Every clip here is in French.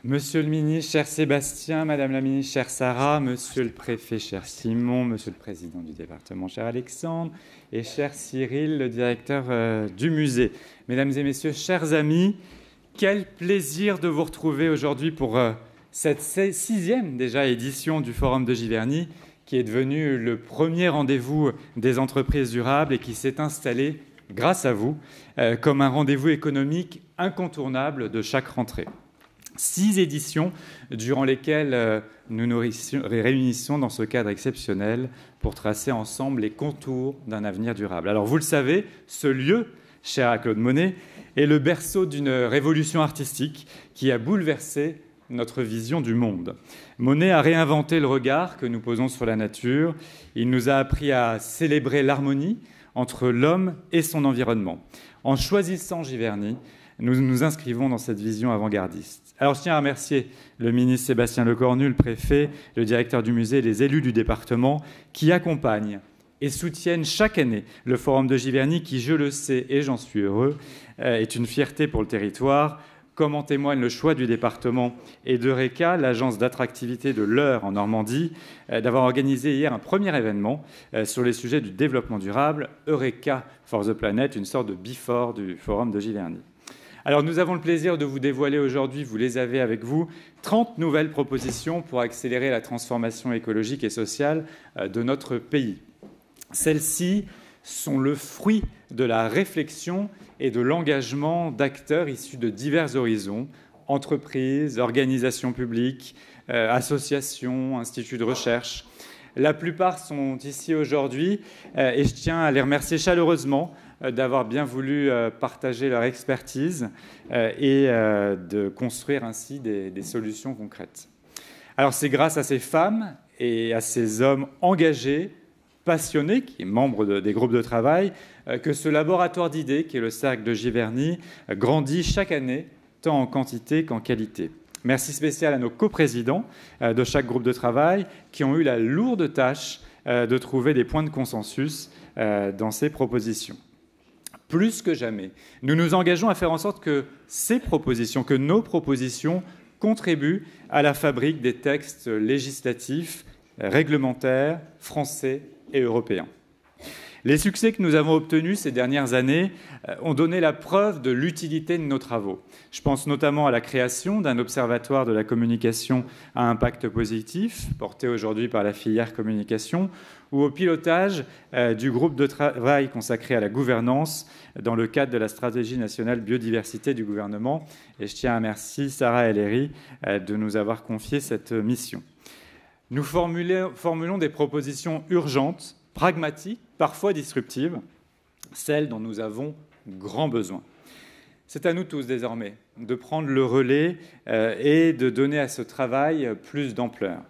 Monsieur le ministre, cher Sébastien, Madame la ministre, chère Sarah, Monsieur le préfet, cher Simon, Monsieur le président du département, cher Alexandre, et cher Cyril, le directeur du musée. Mesdames et messieurs, chers amis, quel plaisir de vous retrouver aujourd'hui pour cette sixième déjà édition du Forum de Giverny, qui est devenu le premier rendez-vous des entreprises durables et qui s'est installé, grâce à vous, comme un rendez-vous économique incontournable de chaque rentrée. 6 éditions durant lesquelles nous nous réunissons dans ce cadre exceptionnel pour tracer ensemble les contours d'un avenir durable. Alors vous le savez, ce lieu, cher à Claude Monet, est le berceau d'une révolution artistique qui a bouleversé notre vision du monde. Monet a réinventé le regard que nous posons sur la nature. Il nous a appris à célébrer l'harmonie entre l'homme et son environnement. En choisissant Giverny, nous nous inscrivons dans cette vision avant-gardiste. Alors je tiens à remercier le ministre Sébastien Lecornu, le préfet, le directeur du musée et les élus du département qui accompagnent et soutiennent chaque année le Forum de Giverny qui, je le sais et j'en suis heureux, est une fierté pour le territoire, comme en témoigne le choix du département et d'Eureka, l'agence d'attractivité de l'Eure en Normandie, d'avoir organisé hier un premier événement sur les sujets du développement durable, Eureka for the Planet, une sorte de before du Forum de Giverny. Alors nous avons le plaisir de vous dévoiler aujourd'hui, vous les avez avec vous, 30 nouvelles propositions pour accélérer la transformation écologique et sociale de notre pays. Celles-ci sont le fruit de la réflexion et de l'engagement d'acteurs issus de divers horizons, entreprises, organisations publiques, associations, instituts de recherche. La plupart sont ici aujourd'hui et je tiens à les remercier chaleureusement d'avoir bien voulu partager leur expertise et de construire ainsi des solutions concrètes. Alors c'est grâce à ces femmes et à ces hommes engagés, passionnés, qui est membre des groupes de travail, que ce laboratoire d'idées, qui est le Cercle de Giverny, grandit chaque année, tant en quantité qu'en qualité. Merci spécial à nos coprésidents de chaque groupe de travail qui ont eu la lourde tâche de trouver des points de consensus dans ces propositions. Plus que jamais, nous nous engageons à faire en sorte que ces propositions, que nos propositions contribuent à la fabrique des textes législatifs, réglementaires, français et européens. Les succès que nous avons obtenus ces dernières années ont donné la preuve de l'utilité de nos travaux. Je pense notamment à la création d'un observatoire de la communication à impact positif, porté aujourd'hui par la filière communication, ou au pilotage du groupe de travail consacré à la gouvernance dans le cadre de la stratégie nationale biodiversité du gouvernement. Et je tiens à remercier Sarah Ellery de nous avoir confié cette mission. Nous formulons des propositions urgentes, pragmatiques, parfois disruptives, celles dont nous avons grand besoin. C'est à nous tous désormais de prendre le relais et de donner à ce travail plus d'ampleur.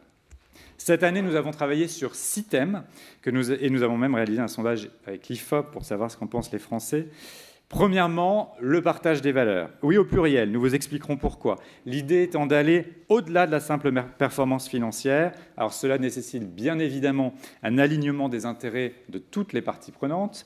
Cette année, nous avons travaillé sur 6 thèmes et nous avons même réalisé un sondage avec l'IFOP pour savoir ce qu'en pensent les Français. Premièrement, le partage des valeurs. Oui, au pluriel, nous vous expliquerons pourquoi. L'idée étant d'aller au-delà de la simple performance financière. Alors cela nécessite bien évidemment un alignement des intérêts de toutes les parties prenantes,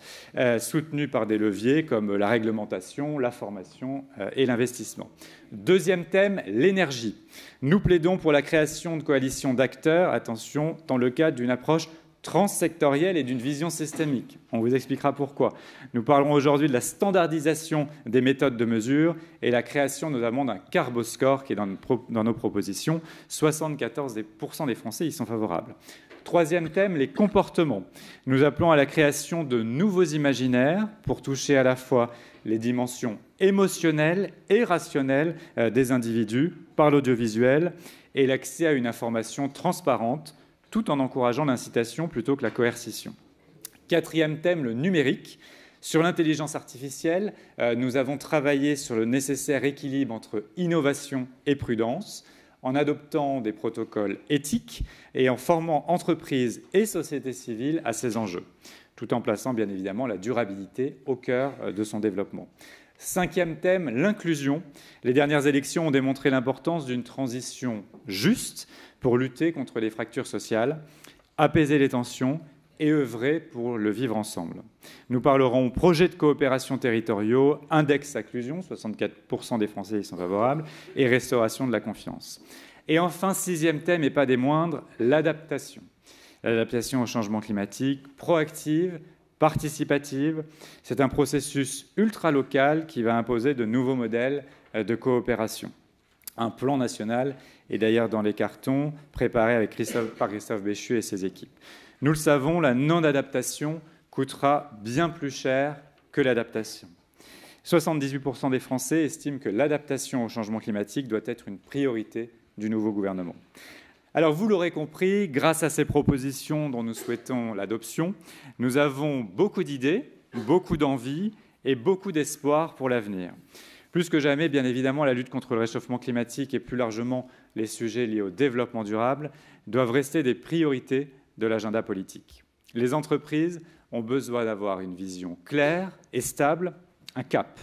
soutenus par des leviers comme la réglementation, la formation et l'investissement. Deuxième thème, l'énergie. Nous plaidons pour la création de coalitions d'acteurs, attention, dans le cadre d'une approche transsectorielle et d'une vision systémique. On vous expliquera pourquoi. Nous parlerons aujourd'hui de la standardisation des méthodes de mesure et la création notamment d'un carboscore qui est dans nos propositions. 74% des Français y sont favorables. Troisième thème, les comportements. Nous appelons à la création de nouveaux imaginaires pour toucher à la fois les dimensions émotionnelles et rationnelles des individus par l'audiovisuel et l'accès à une information transparente, tout en encourageant l'incitation plutôt que la coercition. Quatrième thème, le numérique. Sur l'intelligence artificielle, nous avons travaillé sur le nécessaire équilibre entre innovation et prudence, en adoptant des protocoles éthiques et en formant entreprises et sociétés civiles à ces enjeux, tout en plaçant bien évidemment la durabilité au cœur de son développement. Cinquième thème, l'inclusion. Les dernières élections ont démontré l'importance d'une transition juste pour lutter contre les fractures sociales, apaiser les tensions et œuvrer pour le vivre ensemble. Nous parlerons projets de coopération territoriaux, index inclusion, 64% des Français y sont favorables, et restauration de la confiance. Et enfin, sixième thème, et pas des moindres, l'adaptation. L'adaptation au changement climatique, proactive, participative. C'est un processus ultra-local qui va imposer de nouveaux modèles de coopération. Un plan national est d'ailleurs dans les cartons, préparé par Christophe Béchu et ses équipes. Nous le savons, la non-adaptation coûtera bien plus cher que l'adaptation. 78% des Français estiment que l'adaptation au changement climatique doit être une priorité du nouveau gouvernement. Alors, vous l'aurez compris, grâce à ces propositions dont nous souhaitons l'adoption, nous avons beaucoup d'idées, beaucoup d'envie et beaucoup d'espoir pour l'avenir. Plus que jamais, bien évidemment, la lutte contre le réchauffement climatique et plus largement les sujets liés au développement durable doivent rester des priorités de l'agenda politique. Les entreprises ont besoin d'avoir une vision claire et stable, un cap.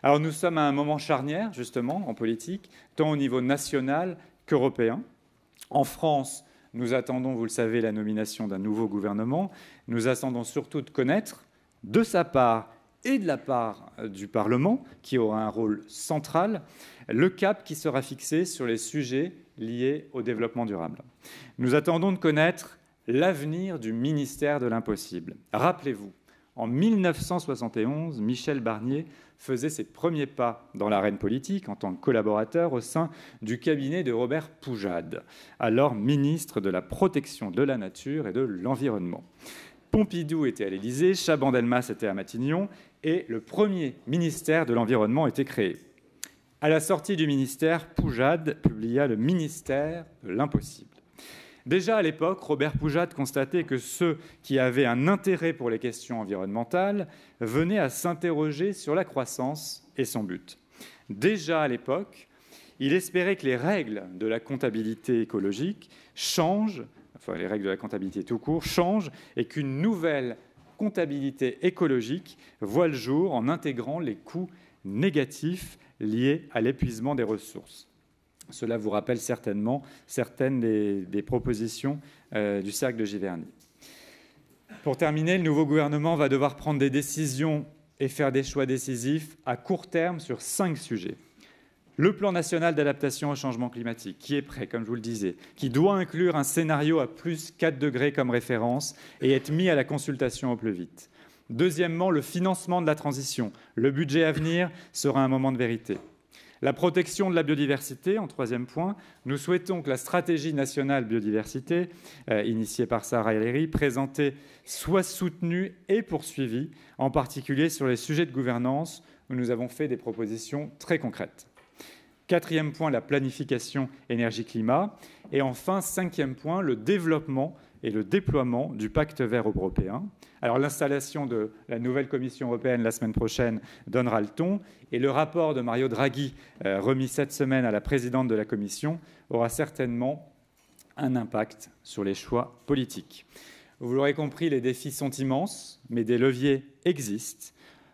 Alors nous sommes à un moment charnière, justement, en politique, tant au niveau national qu'européen. En France, nous attendons, vous le savez, la nomination d'un nouveau gouvernement. Nous attendons surtout de connaître, de sa part et de la part du Parlement, qui aura un rôle central, le cap qui sera fixé sur les sujets liés au développement durable. Nous attendons de connaître l'avenir du ministère de l'impossible. Rappelez-vous, en 1971, Michel Barnier faisait ses premiers pas dans l'arène politique en tant que collaborateur au sein du cabinet de Robert Poujade, alors ministre de la Protection de la Nature et de l'Environnement. Pompidou était à l'Élysée, Chaban-Delmas était à Matignon et le premier ministère de l'Environnement était créé. À la sortie du ministère, Poujade publia le ministère de l'impossible. Déjà à l'époque, Robert Poujade constatait que ceux qui avaient un intérêt pour les questions environnementales venaient à s'interroger sur la croissance et son but. Déjà à l'époque, il espérait que les règles de la comptabilité écologique changent, enfin les règles de la comptabilité tout court changent, et qu'une nouvelle comptabilité écologique voit le jour en intégrant les coûts négatifs liés à l'épuisement des ressources. Cela vous rappelle certainement certaines des propositions du cercle de Giverny. Pour terminer, le nouveau gouvernement va devoir prendre des décisions et faire des choix décisifs à court terme sur 5 sujets. Le plan national d'adaptation au changement climatique, qui est prêt, comme je vous le disais, qui doit inclure un scénario à plus 4 degrés comme référence et être mis à la consultation au plus vite. Deuxièmement, le financement de la transition. Le budget à venir sera un moment de vérité. La protection de la biodiversité, en troisième point. Nous souhaitons que la stratégie nationale biodiversité, initiée par Sarah El Haïry, présentée, soit soutenue et poursuivie, en particulier sur les sujets de gouvernance, où nous avons fait des propositions très concrètes. Quatrième point, la planification énergie-climat. Et enfin, cinquième point, le développement et le déploiement du pacte vert européen. Alors l'installation de la nouvelle Commission européenne la semaine prochaine donnera le ton et le rapport de Mario Draghi, remis cette semaine à la présidente de la Commission, aura certainement un impact sur les choix politiques. Vous l'aurez compris, les défis sont immenses, mais des leviers existent.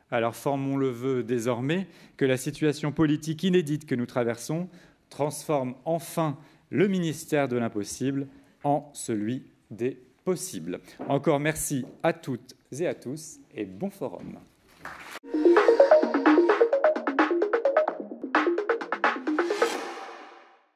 Alors formons le vœu désormais que la situation politique inédite que nous traversons transforme enfin le ministère de l'impossible en celui des possibles. Encore merci à toutes et à tous et bon forum.